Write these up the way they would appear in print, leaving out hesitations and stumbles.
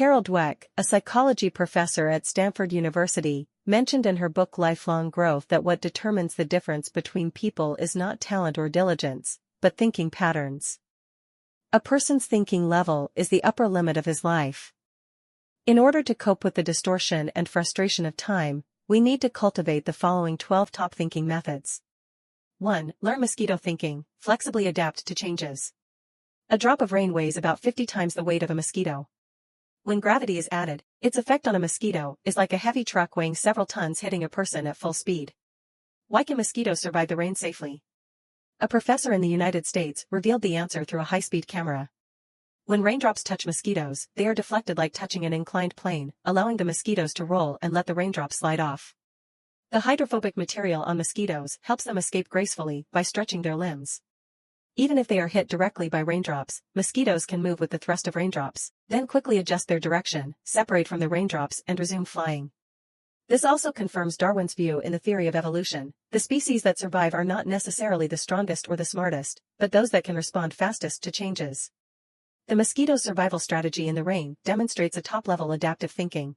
Carol Dweck, a psychology professor at Stanford University, mentioned in her book Lifelong Growth that what determines the difference between people is not talent or diligence, but thinking patterns. A person's thinking level is the upper limit of his life. In order to cope with the distortion and frustration of time, we need to cultivate the following 12 top thinking methods. 1. Learn mosquito thinking, flexibly adapt to changes. A drop of rain weighs about 50 times the weight of a mosquito. When gravity is added, its effect on a mosquito is like a heavy truck weighing several tons hitting a person at full speed. Why can mosquitoes survive the rain safely? A professor in the United States revealed the answer through a high-speed camera. When raindrops touch mosquitoes, they are deflected like touching an inclined plane, allowing the mosquitoes to roll and let the raindrops slide off. The hydrophobic material on mosquitoes helps them escape gracefully by stretching their limbs. Even if they are hit directly by raindrops, mosquitoes can move with the thrust of raindrops, then quickly adjust their direction, separate from the raindrops and resume flying. This also confirms Darwin's view in the theory of evolution. The species that survive are not necessarily the strongest or the smartest, but those that can respond fastest to changes. The mosquito's survival strategy in the rain demonstrates a top-level adaptive thinking.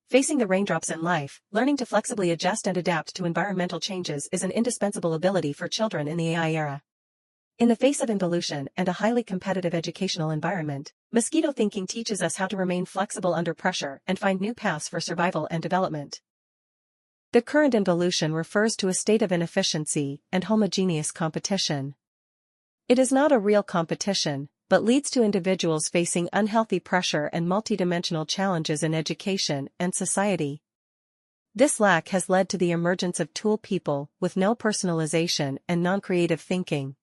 Facing the raindrops in life, learning to flexibly adjust and adapt to environmental changes is an indispensable ability for children in the AI era. In the face of involution and a highly competitive educational environment, mosquito thinking teaches us how to remain flexible under pressure and find new paths for survival and development. The current involution refers to a state of inefficiency and homogeneous competition. It is not a real competition, but leads to individuals facing unhealthy pressure and multidimensional challenges in education and society. This lack has led to the emergence of tool people with no personalization and non-creative thinking.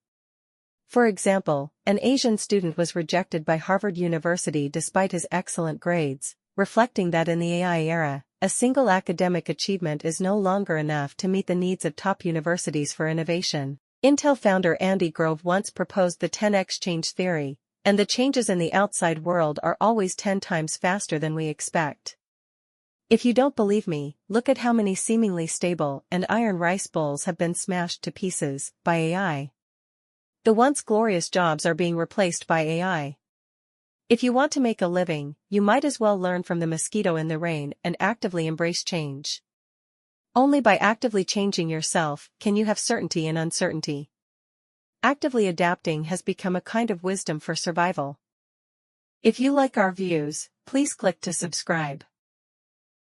For example, an Asian student was rejected by Harvard University despite his excellent grades, reflecting that in the AI era, a single academic achievement is no longer enough to meet the needs of top universities for innovation. Intel founder Andy Grove once proposed the 10x change theory, and the changes in the outside world are always 10 times faster than we expect. If you don't believe me, look at how many seemingly stable and iron rice bowls have been smashed to pieces by AI. The once glorious jobs are being replaced by AI. If you want to make a living, you might as well learn from the mosquito in the rain and actively embrace change. Only by actively changing yourself can you have certainty in uncertainty. Actively adapting has become a kind of wisdom for survival. If you like our views, please click to subscribe.